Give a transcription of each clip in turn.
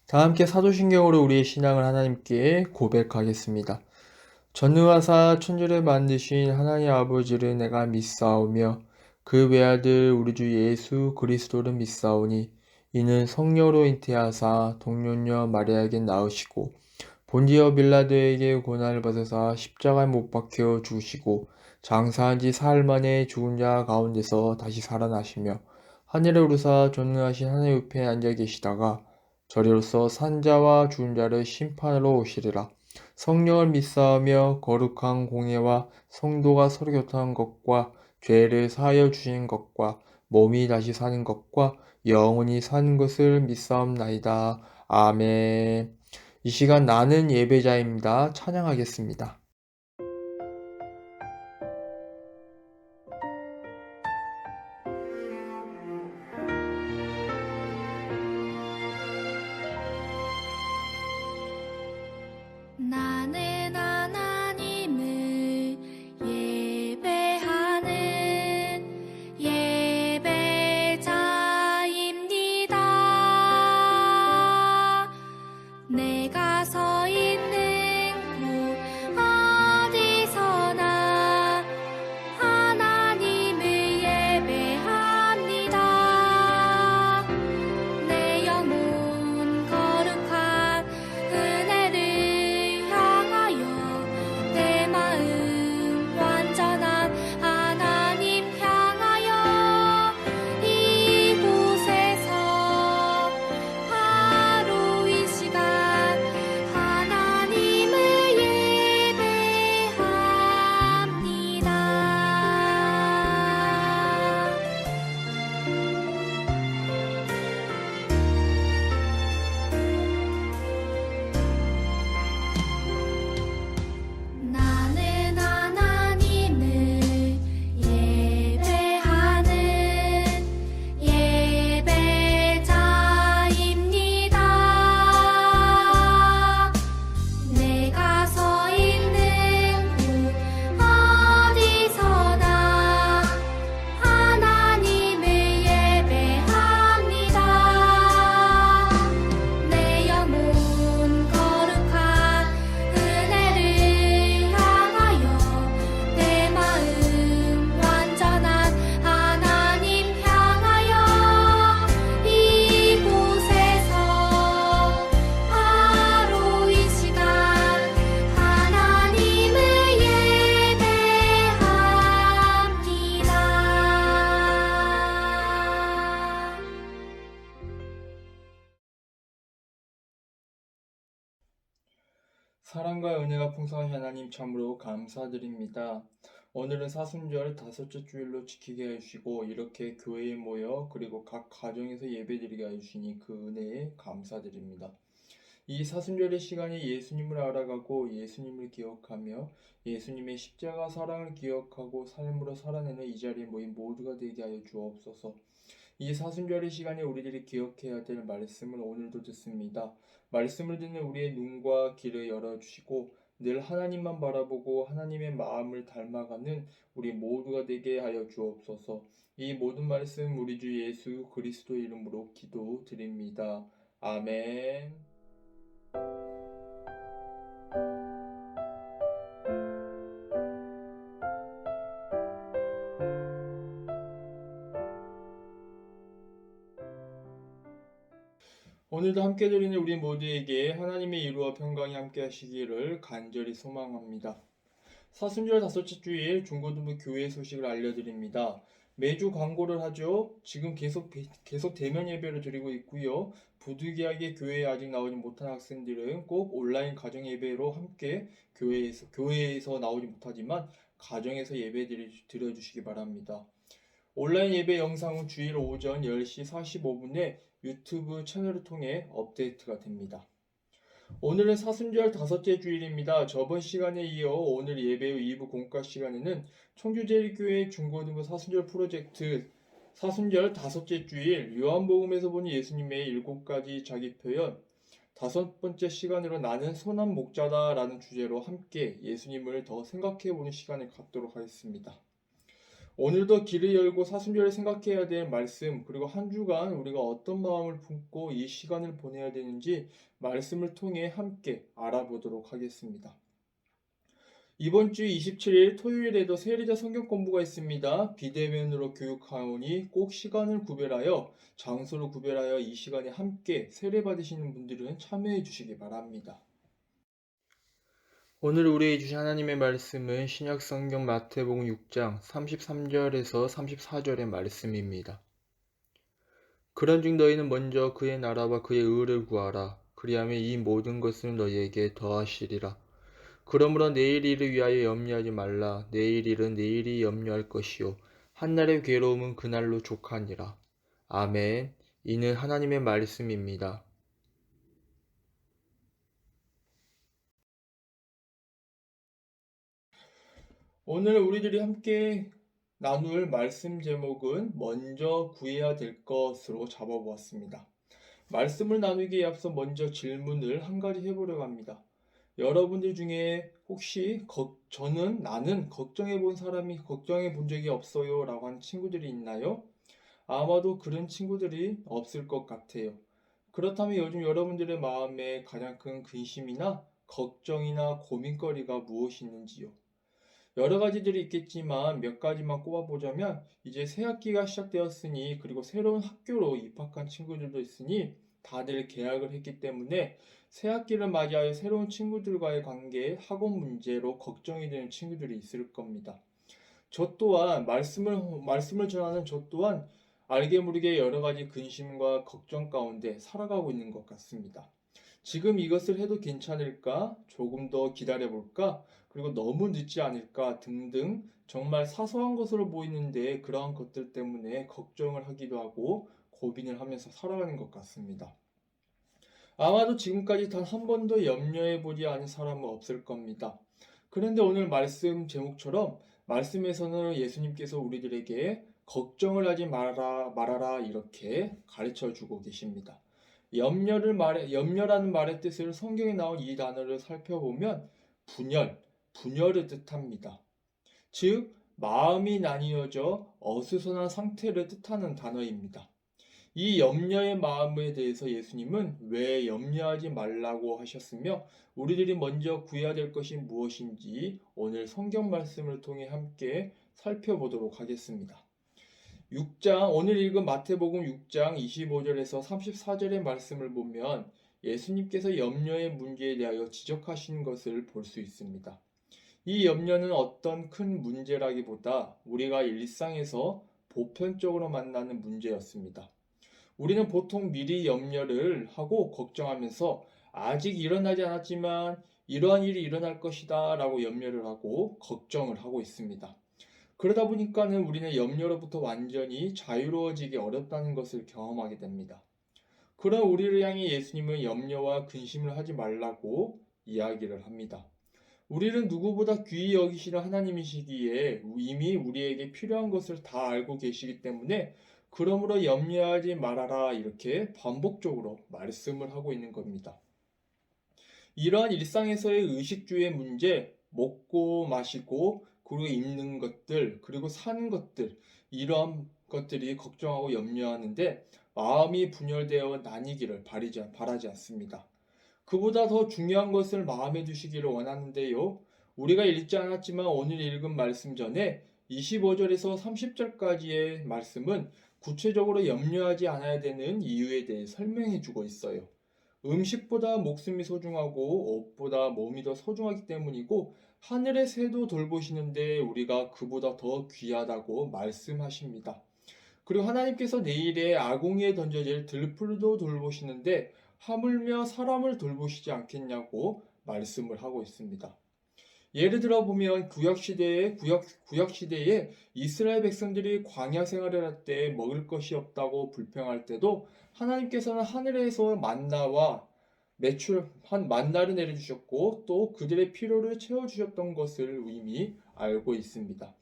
다 함께 사도신경으로 우리의 신앙을 하나님께 고백하겠습니다. 전능하사 천지를 만드신 하나님 아버지를 내가 믿사오며 그 외아들 우리 주 예수 그리스도를 믿사오니 이는 성령으로 잉태하사 동년녀 마리아에게 낳으시고 본디어 빌라도에게 고난을 받으사 십자가에 못 박혀 죽으시고 장사한 지 사흘 만에 죽은 자 가운데서 다시 살아나시며 하늘에 오르사 전능하신 하나님 옆에 앉아 계시다가 저리로서 산자와 죽은 자를 심판하러 오시리라. 성령을 믿사오며 거룩한 공예와 성도가 서로 교통한 것과 죄를 사하여 주시는 것과 몸이 다시 사는 것과 영원히 사는 것을 믿사옵나이다. 아멘. 이 시간 나는 예배자입니다. 찬양하겠습니다. 나는 하나님을 예배하는 예배자입니다. 내가 서 있는 곳 어디서나 하나님을 예배합니다. 내 영혼 거룩한 은혜를 향하여 내 마음 완전한 하나님 향하여 이곳에서 바로 이 시간 하나님을 예배합니다. 나는 하나님을 예배하는 예배자입니다. 내가 서 있는 곳 어디서나 하나님을 예배합니다. 내 영혼 거룩한 은혜를 향하여 내 마음 완전한 하나님 향하여 이곳에서 바로 이 시간 하나님을 예배합니다. 사랑과 은혜가 풍성한 하나님 참으로 감사드립니다. 오늘은 사순절 다섯째 주일로 지키게 해주시고 이렇게 교회에 모여 그리고 각 가정에서 예배드리게 해주시니 그 은혜에 감사드립니다. 이 사순절의 시간에 예수님을 알아가고 예수님을 기억하며 예수님의 십자가 사랑을 기억하고 삶으로 살아내는 이 자리에 모인 모두가 되게 하여 주옵소서. 이 사순절의 시간에 우리들이 기억해야 될 말씀을 오늘도 듣습니다. 말씀을 듣는 우리의 눈과 귀를 열어주시고 늘 하나님만 바라보고 하나님의 마음을 닮아가는 우리 모두가 되게 하여 주옵소서. 이 모든 말씀 우리 주 예수 그리스도 이름으로 기도드립니다. 아멘. 오늘도 함께 드리는 우리 모두에게 하나님의 이루와 평강이 함께 하시기를 간절히 소망합니다. 사순절 다섯째 주일 중고등부 교회 소식을 알려드립니다. 매주 광고를 하죠. 지금 계속 대면 예배를 드리고 있고요. 부득이하게 교회에 아직 나오지 못한 학생들은 꼭 온라인 가정 예배로 함께 교회에서 나오지 못하지만 가정에서 예배 드려주시기 바랍니다. 온라인 예배 영상은 주일 오전 10시 45분에 유튜브 채널을 통해 업데이트가 됩니다. 오늘은 사순절 다섯째 주일입니다. 저번 시간에 이어 오늘 예배 후 2부 공과 시간에는 청주제일교회 중고등부 사순절 프로젝트 사순절 다섯째 주일 요한복음에서 보는 예수님의 7가지 자기 표현 다섯 번째 시간으로 나는 선한 목자다 라는 주제로 함께 예수님을 더 생각해보는 시간을 갖도록 하겠습니다. 오늘도 길을 열고 사순절에 생각해야 될 말씀, 그리고 한 주간 우리가 어떤 마음을 품고 이 시간을 보내야 되는지 말씀을 통해 함께 알아보도록 하겠습니다. 이번 주 27일 토요일에도 세례자 성경 공부가 있습니다. 비대면으로 교육하오니 꼭 시간을 구별하여 장소를 구별하여 이 시간에 함께 세례 받으시는 분들은 참여해 주시기 바랍니다. 오늘 우리에게 주신 하나님의 말씀은 신약 성경 마태복음 6장 33절에서 34절의 말씀입니다. 그런즉 너희는 먼저 그의 나라와 그의 의를 구하라. 그리하면 이 모든 것을 너희에게 더하시리라. 그러므로 내일 일을 위하여 염려하지 말라. 내일 일은 내일이 염려할 것이요 한날의 괴로움은 그날로 족하니라. 아멘. 이는 하나님의 말씀입니다. 오늘 우리들이 함께 나눌 말씀 제목은 먼저 구해야 될 것으로 잡아보았습니다. 말씀을 나누기에 앞서 먼저 질문을 한 가지 해보려고 합니다. 여러분들 중에 혹시 나는 걱정해 본 사람이 걱정해 본 적이 없어요 라고 하는 친구들이 있나요? 아마도 그런 친구들이 없을 것 같아요. 그렇다면 요즘 여러분들의 마음에 가장 큰 근심이나 걱정이나 고민거리가 무엇이 있는지요? 여러 가지들이 있겠지만 몇 가지만 꼽아보자면 이제 새 학기가 시작되었으니 그리고 새로운 학교로 입학한 친구들도 있으니 다들 개학을 했기 때문에 새 학기를 맞이하여 새로운 친구들과의 관계, 학원 문제로 걱정이 되는 친구들이 있을 겁니다. 저 또한 말씀을 전하는 저 또한 알게 모르게 여러 가지 근심과 걱정 가운데 살아가고 있는 것 같습니다. 지금 이것을 해도 괜찮을까? 조금 더 기다려볼까? 그리고 너무 늦지 않을까? 등등 정말 사소한 것으로 보이는데 그러한 것들 때문에 걱정을 하기도 하고 고민을 하면서 살아가는 것 같습니다. 아마도 지금까지 단 한 번도 염려해보지 않은 사람은 없을 겁니다. 그런데 오늘 말씀 제목처럼 말씀에서는 예수님께서 우리들에게 걱정을 하지 말아라 이렇게 가르쳐 주고 계십니다. 염려라는 말의 뜻을 성경에 나온 이 단어를 살펴보면 분열을 뜻합니다. 즉, 마음이 나뉘어져 어수선한 상태를 뜻하는 단어입니다. 이 염려의 마음에 대해서 예수님은 왜 염려하지 말라고 하셨으며 우리들이 먼저 구해야 될 것이 무엇인지 오늘 성경 말씀을 통해 함께 살펴보도록 하겠습니다. 오늘 읽은 마태복음 6장 25절에서 34절의 말씀을 보면 예수님께서 염려의 문제에 대하여 지적하신 것을 볼 수 있습니다. 이 염려는 어떤 큰 문제라기보다 우리가 일상에서 보편적으로 만나는 문제였습니다. 우리는 보통 미리 염려를 하고 걱정하면서 아직 일어나지 않았지만 이러한 일이 일어날 것이다 라고 염려를 하고 걱정을 하고 있습니다. 그러다 보니까는 우리는 염려로부터 완전히 자유로워지기 어렵다는 것을 경험하게 됩니다. 그런 우리를 향해 예수님은 염려와 근심을 하지 말라고 이야기를 합니다. 우리는 누구보다 귀히 여기시는 하나님이시기에 이미 우리에게 필요한 것을 다 알고 계시기 때문에 그러므로 염려하지 말아라 이렇게 반복적으로 말씀을 하고 있는 겁니다. 이러한 일상에서의 의식주의 문제, 먹고 마시고 그리고 입는 것들 그리고 사는 것들 이러한 것들이 걱정하고 염려하는데 마음이 분열되어 나뉘기를 바라지 않습니다. 그보다 더 중요한 것을 마음에 두시기를 원하는데요. 우리가 읽지 않았지만 오늘 읽은 말씀 전에 25절에서 30절까지의 말씀은 구체적으로 염려하지 않아야 되는 이유에 대해 설명해 주고 있어요. 음식보다 목숨이 소중하고 옷보다 몸이 더 소중하기 때문이고 하늘의 새도 돌보시는데 우리가 그보다 더 귀하다고 말씀하십니다. 그리고 하나님께서 내일에 아궁이에 던져질 들풀도 돌보시는데 하물며 사람을 돌보시지 않겠냐고 말씀을 하고 있습니다. 예를 들어 보면 구약 시대에 이스라엘 백성들이 광야 생활을 할 때 먹을 것이 없다고 불평할 때도 하나님께서는 하늘에서 만나를 내려주셨고 또 그들의 필요를 채워주셨던 것을 이미 알고 있습니다.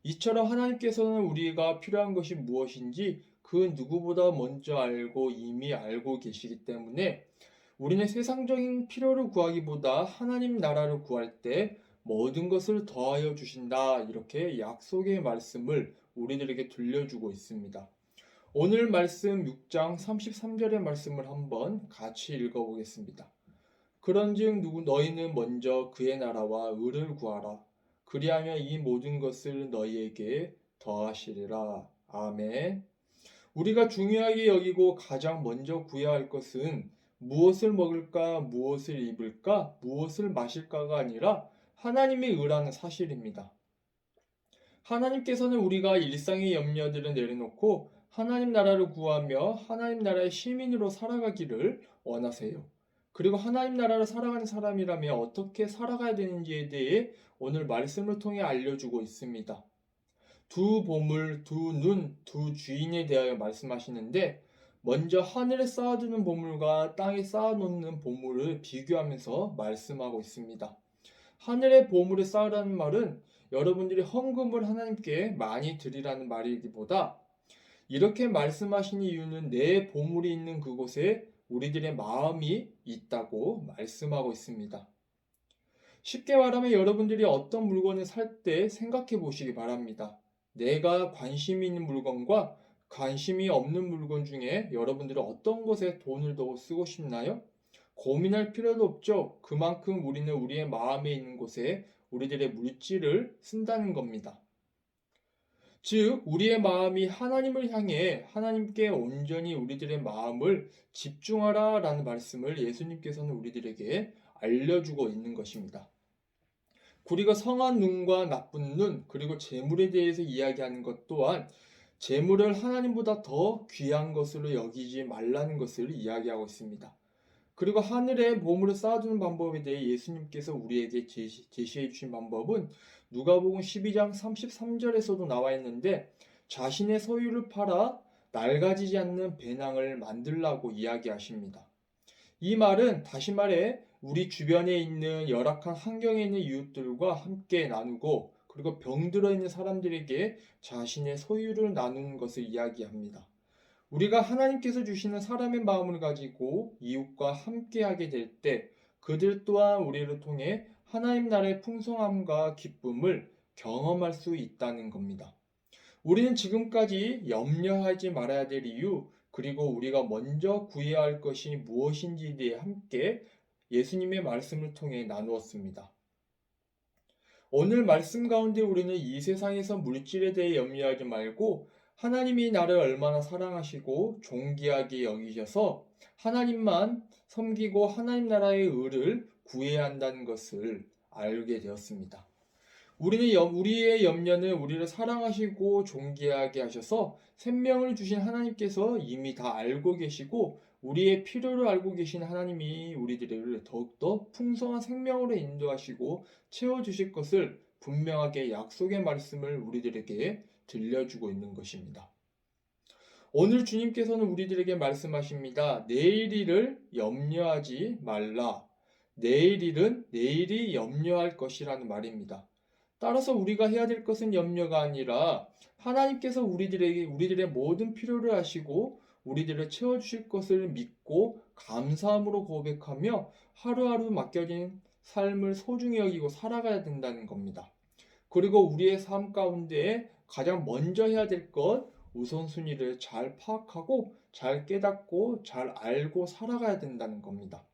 이처럼 하나님께서는 우리가 필요한 것이 무엇인지 그 누구보다 먼저 이미 알고 계시기 때문에 우리는 세상적인 필요를 구하기보다 하나님 나라를 구할 때 모든 것을 더하여 주신다. 이렇게 약속의 말씀을 우리들에게 들려주고 있습니다. 오늘 말씀 6장 33절의 말씀을 한번 같이 읽어보겠습니다. 그런즉 너희는 먼저 그의 나라와 의를 구하라. 그리하면 이 모든 것을 너희에게 더하시리라. 아멘. 우리가 중요하게 여기고 가장 먼저 구해야 할 것은 무엇을 먹을까, 무엇을 입을까, 무엇을 마실까가 아니라 하나님의 의라는 사실입니다. 하나님께서는 우리가 일상의 염려들을 내려놓고 하나님 나라를 구하며 하나님 나라의 시민으로 살아가기를 원하세요. 그리고 하나님 나라를 살아가는 사람이라면 어떻게 살아가야 되는지에 대해 오늘 말씀을 통해 알려주고 있습니다. 두 보물, 두 눈, 두 주인에 대하여 말씀하시는데 먼저 하늘에 쌓아두는 보물과 땅에 쌓아놓는 보물을 비교하면서 말씀하고 있습니다. 하늘의 보물을 쌓으라는 말은 여러분들이 헌금을 하나님께 많이 드리라는 말이기보다 이렇게 말씀하신 이유는 내 보물이 있는 그곳에 우리들의 마음이 있다고 말씀하고 있습니다. 쉽게 말하면 여러분들이 어떤 물건을 살 때 생각해 보시기 바랍니다. 내가 관심이 있는 물건과 관심이 없는 물건 중에 여러분들은 어떤 것에 돈을 더 쓰고 싶나요? 고민할 필요도 없죠. 그만큼 우리는 우리의 마음에 있는 곳에 우리들의 물질을 쓴다는 겁니다. 즉, 우리의 마음이 하나님을 향해 하나님께 온전히 우리들의 마음을 집중하라 라는 말씀을 예수님께서는 우리들에게 알려주고 있는 것입니다. 우리가 성한 눈과 나쁜 눈, 그리고 재물에 대해서 이야기하는 것 또한 재물을 하나님보다 더 귀한 것으로 여기지 말라는 것을 이야기하고 있습니다. 그리고 하늘에 보물을 쌓아두는 방법에 대해 예수님께서 우리에게 제시해 주신 방법은 누가복음 12장 33절에서도 나와 있는데 자신의 소유를 팔아 낡아지지 않는 배낭을 만들라고 이야기하십니다. 이 말은 다시 말해 우리 주변에 있는 열악한 환경에 있는 이웃들과 함께 나누고 그리고 병들어 있는 사람들에게 자신의 소유를 나누는 것을 이야기합니다. 우리가 하나님께서 주시는 사람의 마음을 가지고 이웃과 함께하게 될 때 그들 또한 우리를 통해 하나님 나라의 풍성함과 기쁨을 경험할 수 있다는 겁니다. 우리는 지금까지 염려하지 말아야 될 이유 그리고 우리가 먼저 구해야 할 것이 무엇인지에 대해 함께 예수님의 말씀을 통해 나누었습니다. 오늘 말씀 가운데 우리는 이 세상에서 물질에 대해 염려하지 말고 하나님이 나를 얼마나 사랑하시고 존귀하게 여기셔서 하나님만 섬기고 하나님 나라의 의를 구해야 한다는 것을 알게 되었습니다. 우리의 염려는 우리를 사랑하시고 존귀하게 하셔서 생명을 주신 하나님께서 이미 다 알고 계시고 우리의 필요를 알고 계신 하나님이 우리들을 더욱더 풍성한 생명으로 인도하시고 채워주실 것을 분명하게 약속의 말씀을 우리들에게 들려주고 있는 것입니다. 오늘 주님께서는 우리들에게 말씀하십니다. 내일 일을 염려하지 말라. 내일 일은 내일이 염려할 것이라는 말입니다. 따라서 우리가 해야 될 것은 염려가 아니라 하나님께서 우리들의 모든 필요를 아시고 우리들을 채워주실 것을 믿고 감사함으로 고백하며 하루하루 맡겨진 삶을 소중히 여기고 살아가야 된다는 겁니다. 그리고 우리의 삶 가운데 가장 먼저 해야 될 것, 우선순위를 잘 파악하고 잘 깨닫고 잘 알고 살아가야 된다는 겁니다.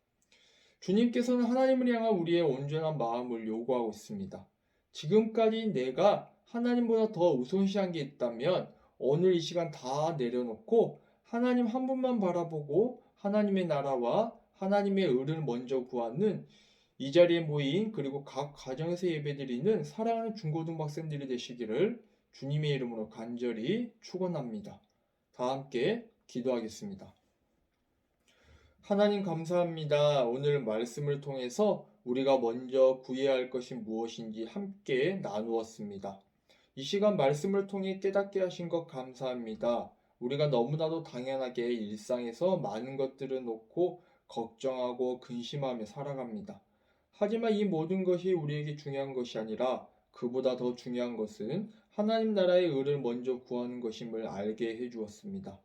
주님께서는 하나님을 향한 우리의 온전한 마음을 요구하고 있습니다. 지금까지 내가 하나님보다 더 우선시한 게 있다면 오늘 이 시간 다 내려놓고 하나님 한 분만 바라보고 하나님의 나라와 하나님의 의를 먼저 구하는 이 자리에 모인 그리고 각 가정에서 예배드리는 사랑하는 중고등학생들이 되시기를 주님의 이름으로 간절히 축원합니다. 다 함께 기도하겠습니다. 하나님 감사합니다. 오늘 말씀을 통해서 우리가 먼저 구해야 할 것이 무엇인지 함께 나누었습니다. 이 시간 말씀을 통해 깨닫게 하신 것 감사합니다. 우리가 너무나도 당연하게 일상에서 많은 것들을 놓고 걱정하고 근심하며 살아갑니다. 하지만 이 모든 것이 우리에게 중요한 것이 아니라 그보다 더 중요한 것은 하나님 나라의 의를 먼저 구하는 것임을 알게 해주었습니다.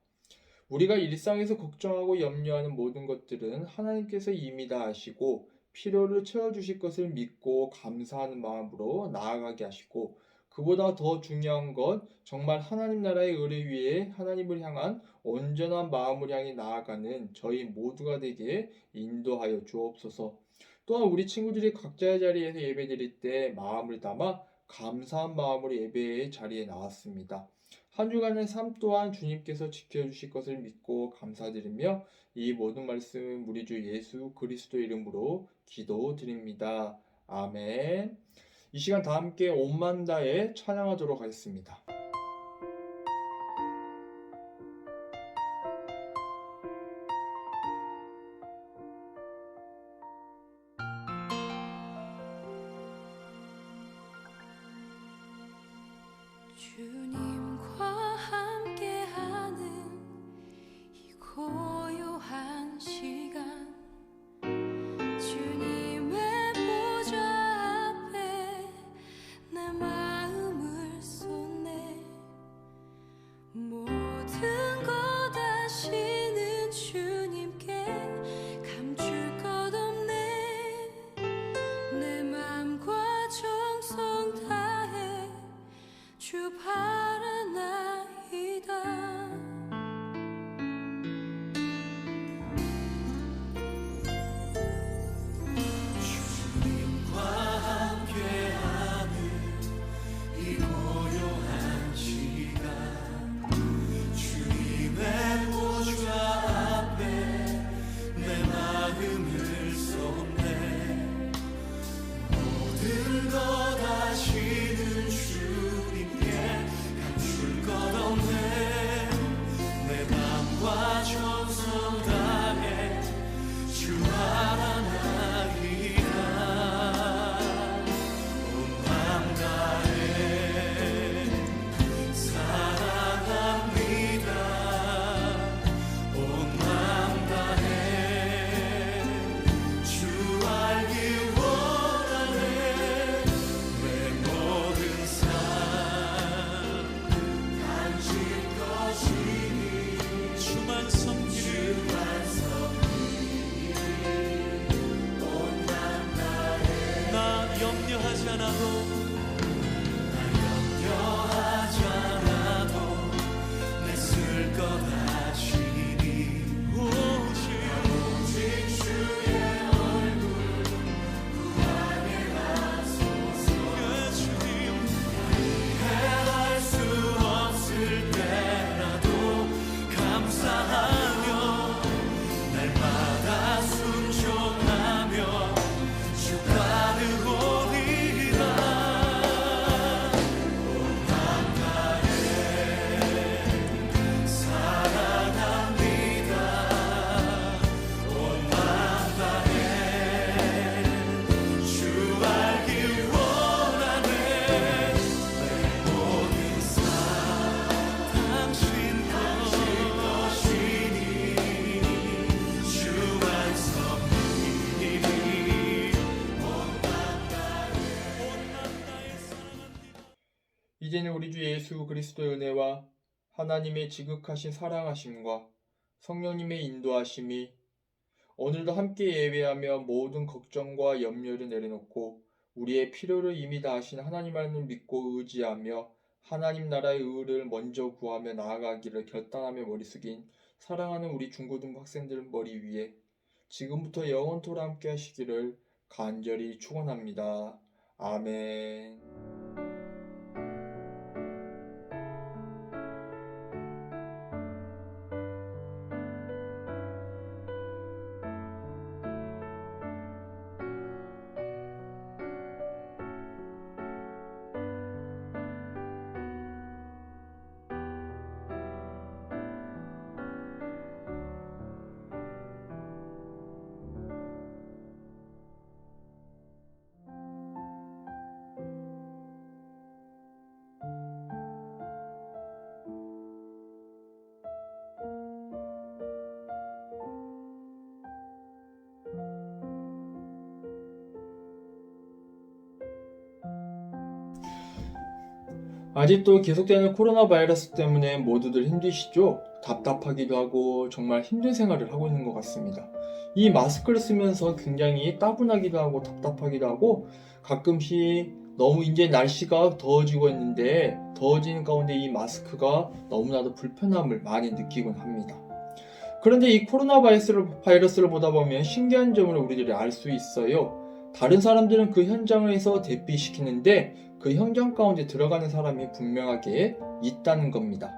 우리가 일상에서 걱정하고 염려하는 모든 것들은 하나님께서 이미 다 아시고 필요를 채워주실 것을 믿고 감사하는 마음으로 나아가게 하시고, 그보다 더 중요한 건 정말 하나님 나라의 의를 위해 하나님을 향한 온전한 마음을 향해 나아가는 저희 모두가 되게 인도하여 주옵소서. 또한 우리 친구들이 각자의 자리에서 예배드릴 때 마음을 담아 감사한 마음으로 예배의 자리에 나왔습니다. 한 주간의 삶 또한 주님께서 지켜주실 것을 믿고 감사드리며 이 모든 말씀 우리 주 예수 그리스도 이름으로 기도드립니다. 아멘. 이 시간 다 함께 온만다에 찬양하도록 하겠습니다. 주님과 함께하는 이 고요한 시간 주님의 보좌 앞에 내 마음을 쏟네 모든 것 아시는 주님께 감출 것 없네 내 맘과 정성 다해 주 바라나이다 주님과 함께하는 이 고요한 시간 주님의 보좌 앞에 내 마음을 쏟네 모든 것 아시는 주님께 감출 것 없네 내 맘과 정성 다해 주 바라나이다 온 맘 다해 사랑합니다 온 맘 다해 주 알기 원하네 내 모든 삶 당신 것이니 주만 섬기리 나 염려하지 않아도 내 쓸 것 아시니 오직 주의 얼굴 구하게 하소서 주님 이해할 수 없을 때라도 감사하며 날마다 순종하며 주 따르오리라 온 맘 다해 사랑합니다 온 맘 다해 주 알기 원하네 내 모든 삶 당신 것이니 주만 섬기리 온 맘 다해 사랑합니다 이제는 우리 주 예수 그리스도의 은혜와 하나님의 지극하신 사랑하심과 성령님의 인도하심이 오늘도 함께 예배하며 모든 걱정과 염려를 내려놓고 우리의 필요를 이미 다 아신 하나님만을 믿고 의지하며 하나님 나라의 의를 먼저 구하며 나아가기를 결단하며 머리 숙인 사랑하는 우리 중고등부 학생들 머리 위에 지금부터 영원토록 함께 하시기를 간절히 축원합니다. 아멘. 아직도 계속되는 코로나 바이러스 때문에 모두들 힘드시죠? 답답하기도 하고 정말 힘든 생활을 하고 있는 것 같습니다. 이 마스크를 쓰면서 굉장히 따분하기도 하고 답답하기도 하고 가끔씩 너무 이제 날씨가 더워지고 있는데 더워지는 가운데 이 마스크가 너무나도 불편함을 많이 느끼곤 합니다. 그런데 이 코로나 바이러스를 보다 보면 신기한 점을 우리들이 알 수 있어요. 다른 사람들은 그 현장에서 대피시키는데 그 현장 가운데 들어가는 사람이 분명하게 있다는 겁니다.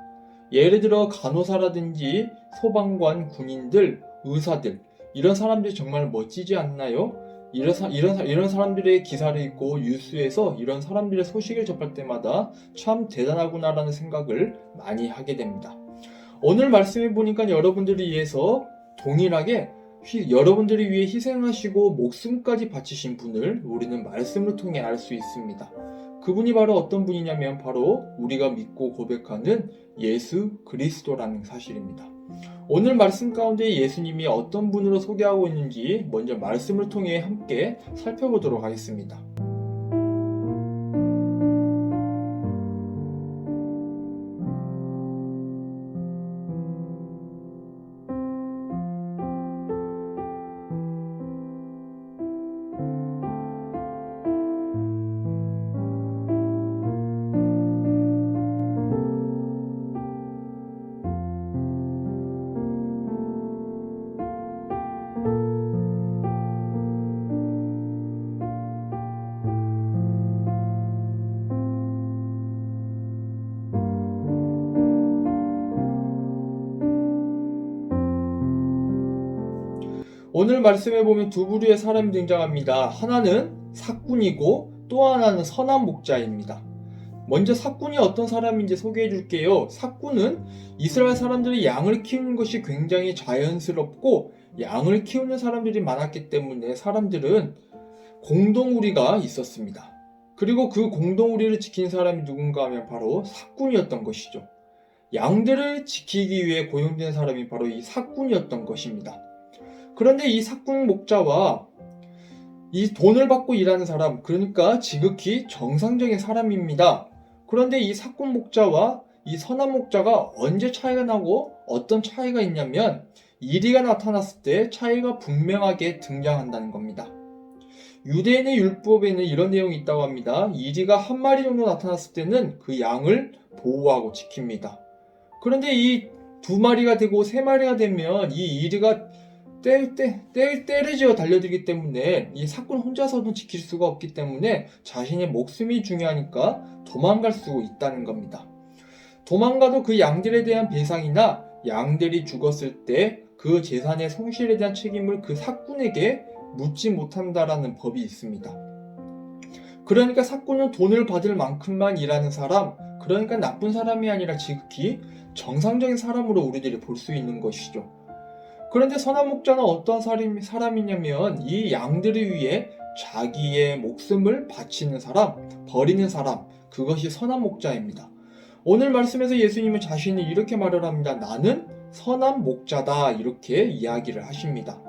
예를 들어 간호사라든지 소방관, 군인들, 의사들 이런 사람들이 정말 멋지지 않나요? 이런 사람들의 기사를 읽고 뉴스에서 이런 사람들의 소식을 접할 때마다 참 대단하구나라는 생각을 많이 하게 됩니다. 오늘 말씀해 보니까 여러분들을 위해서 동일하게 여러분들을 위해 희생하시고 목숨까지 바치신 분을 우리는 말씀을 통해 알 수 있습니다. 그분이 바로 어떤 분이냐면 바로 우리가 믿고 고백하는 예수 그리스도라는 사실입니다. 오늘 말씀 가운데 예수님이 어떤 분으로 소개하고 있는지 먼저 말씀을 통해 함께 살펴보도록 하겠습니다. 오늘 말씀에 보면 두 부류의 사람이 등장합니다. 하나는 사꾼이고 또 하나는 선한 목자입니다. 먼저 사꾼이 어떤 사람인지 소개해 줄게요. 사꾼은 이스라엘 사람들이 양을 키우는 것이 굉장히 자연스럽고 양을 키우는 사람들이 많았기 때문에 사람들은 공동우리가 있었습니다. 그리고 그 공동우리를 지킨 사람이 누군가 하면 바로 사꾼이었던 것이죠. 양들을 지키기 위해 고용된 사람이 바로 이 사꾼이었던 것입니다. 그런데 이 사꾼 목자와 이 돈을 받고 일하는 사람, 그러니까 지극히 정상적인 사람입니다. 그런데 이 사꾼 목자와 이 선한 목자가 언제 차이가 나고 어떤 차이가 있냐면 이리가 나타났을 때 차이가 분명하게 등장한다는 겁니다. 유대인의 율법에는 이런 내용이 있다고 합니다. 이리가 한 마리 정도 나타났을 때는 그 양을 보호하고 지킵니다. 그런데 이 두 마리가 되고 세 마리가 되면 이 이리가 떼를 지어 달려들기 때문에 이 사꾼 혼자서도 지킬 수가 없기 때문에 자신의 목숨이 중요하니까 도망갈 수 있다는 겁니다. 도망가도 그 양들에 대한 배상이나 양들이 죽었을 때 그 재산의 손실에 대한 책임을 그 사꾼에게 묻지 못한다라는 법이 있습니다. 그러니까 사꾼은 돈을 받을 만큼만 일하는 사람, 그러니까 나쁜 사람이 아니라 지극히 정상적인 사람으로 우리들이 볼 수 있는 것이죠. 그런데 선한 목자는 어떤 사람이냐면 이 양들을 위해 자기의 목숨을 바치는 사람, 버리는 사람, 그것이 선한 목자입니다. 오늘 말씀에서 예수님은 자신이 이렇게 말을 합니다. 나는 선한 목자다, 이렇게 이야기를 하십니다.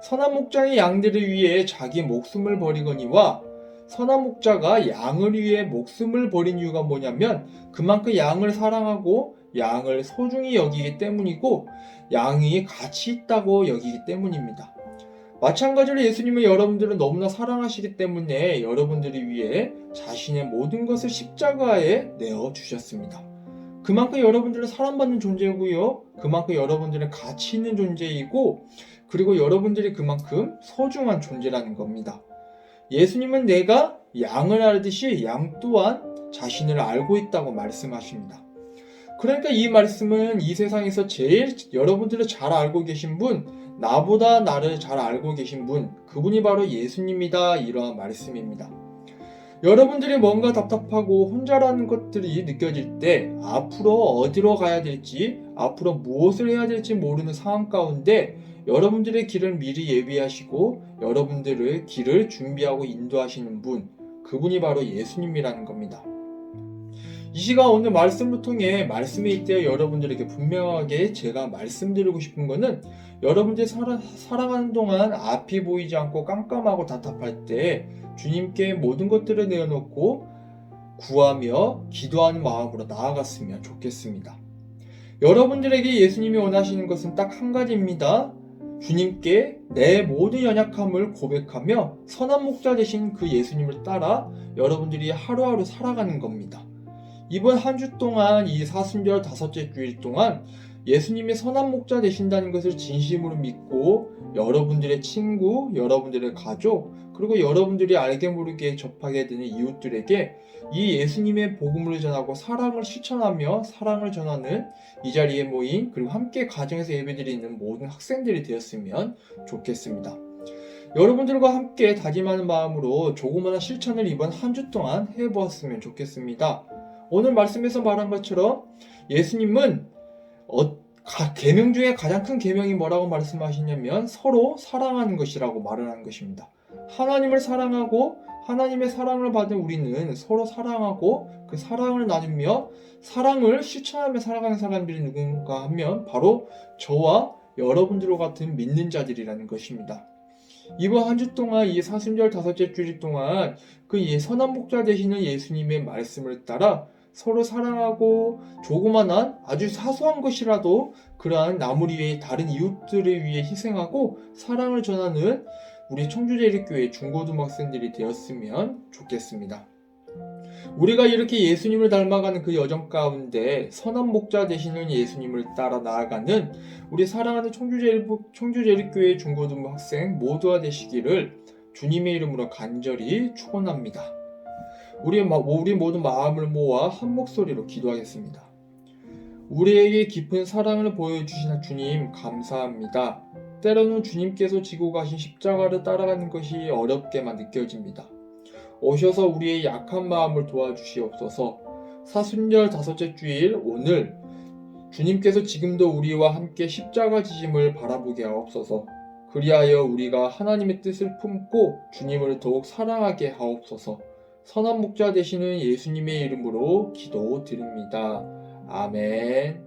선한 목자의 양들을 위해 자기 목숨을 버리거니와 선한 목자가 양을 위해 목숨을 버린 이유가 뭐냐면 그만큼 양을 사랑하고 양을 소중히 여기기 때문이고 양이 가치 있다고 여기기 때문입니다. 마찬가지로 예수님은 여러분들을 너무나 사랑하시기 때문에 여러분들을 위해 자신의 모든 것을 십자가에 내어주셨습니다. 그만큼 여러분들은 사랑받는 존재이고요. 그만큼 여러분들은 가치 있는 존재이고 그리고 여러분들이 그만큼 소중한 존재라는 겁니다. 예수님은 내가 양을 알듯이 양 또한 자신을 알고 있다고 말씀하십니다. 그러니까 이 말씀은 이 세상에서 제일 여러분들을 잘 알고 계신 분, 나보다 나를 잘 알고 계신 분, 그분이 바로 예수님이다, 이러한 말씀입니다. 여러분들이 뭔가 답답하고 혼자라는 것들이 느껴질 때 앞으로 어디로 가야 될지, 앞으로 무엇을 해야 될지 모르는 상황 가운데 여러분들의 길을 미리 예비하시고 여러분들의 길을 준비하고 인도하시는 분, 그분이 바로 예수님이라는 겁니다. 이 시간 오늘 말씀을 통해 말씀에 있대어 여러분들에게 분명하게 제가 말씀드리고 싶은 거는 여러분들이 살아가는 동안 앞이 보이지 않고 깜깜하고 답답할 때 주님께 모든 것들을 내어놓고 구하며 기도하는 마음으로 나아갔으면 좋겠습니다. 여러분들에게 예수님이 원하시는 것은 딱 한 가지입니다. 주님께 내 모든 연약함을 고백하며 선한 목자 되신 그 예수님을 따라 여러분들이 하루하루 살아가는 겁니다. 이번 한 주 동안 이 사순절 다섯째 주일 동안 예수님이 선한 목자 되신다는 것을 진심으로 믿고 여러분들의 친구, 여러분들의 가족, 그리고 여러분들이 알게 모르게 접하게 되는 이웃들에게 이 예수님의 복음을 전하고 사랑을 실천하며 사랑을 전하는 이 자리에 모인, 그리고 함께 가정에서 예배드리는 모든 학생들이 되었으면 좋겠습니다. 여러분들과 함께 다짐하는 마음으로 조그마한 실천을 이번 한 주 동안 해보았으면 좋겠습니다. 오늘 말씀에서 말한 것처럼 예수님은 계명 중에 가장 큰 계명이 뭐라고 말씀하시냐면 서로 사랑하는 것이라고 말을 하는 것입니다. 하나님을 사랑하고 하나님의 사랑을 받은 우리는 서로 사랑하고 그 사랑을 나누며 사랑을 실천하며 살아가는 사람들이 누군가 하면 바로 저와 여러분들과 같은 믿는 자들이라는 것입니다. 이번 한 주 동안 이 사순절 다섯째 주일 동안 그 선한 목자 되시는 예수님의 말씀을 따라 서로 사랑하고 조그만한 아주 사소한 것이라도 그러한 나물 위에 다른 이웃들을 위해 희생하고 사랑을 전하는 우리 청주제일교회 중고등학생들이 되었으면 좋겠습니다. 우리가 이렇게 예수님을 닮아가는 그 여정 가운데 선한 목자 되시는 예수님을 따라 나아가는 우리 사랑하는 청주제일교회 중고등학생 모두가 되시기를 주님의 이름으로 간절히 축원합니다. 우리 모든 마음을 모아 한 목소리로 기도하겠습니다. 우리에게 깊은 사랑을 보여주신 주님 감사합니다. 때로는 주님께서 지고 가신 십자가를 따라가는 것이 어렵게만 느껴집니다. 오셔서 우리의 약한 마음을 도와주시옵소서. 사순절 다섯째 주일 오늘 주님께서 지금도 우리와 함께 십자가 지심을 바라보게 하옵소서. 그리하여 우리가 하나님의 뜻을 품고 주님을 더욱 사랑하게 하옵소서. 선한 목자 되시는 예수님의 이름으로 기도드립니다. 아멘.